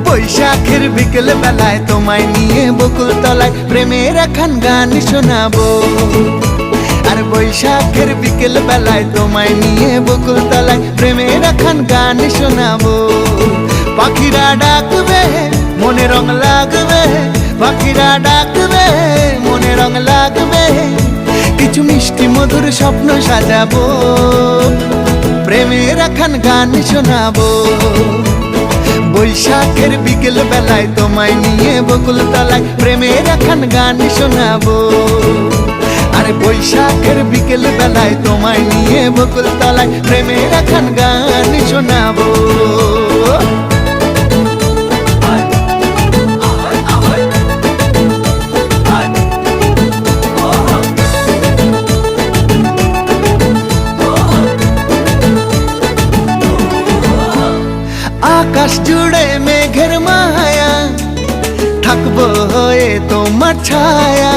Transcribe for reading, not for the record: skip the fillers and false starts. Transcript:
বৈশাখের বিকেল বেলায় তোমায় নিয়ে বকুল তলায় প্রেমের একখান গান শোনাবো। আর বৈশাখের বিকেল বেলায় তোমায় নিয়ে বকুল তলায় প্রেমের একখান গান শোনাবো। পাখিরা ডাকবে মনে রং লাগবে, পাখিরা ডাকবে মনে রং লাগবে, কিছু মিষ্টি মধুর স্বপ্ন সাজাবো, প্রেমের একখান গান শোনাবো। বৈশাখের বিকেল বেলায় তোমায় নিয়ে বকুল তলায় প্রেমের একখান গান শোনাবো। আরে বৈশাখের বিকেল বেলায় তোমায় নিয়ে বকুল তলায় প্রেমের একখান গান শোনাবো। আকাশ জুড়ে মেঘের মায়া, থাকবো হয়ে তোমার ছায়া।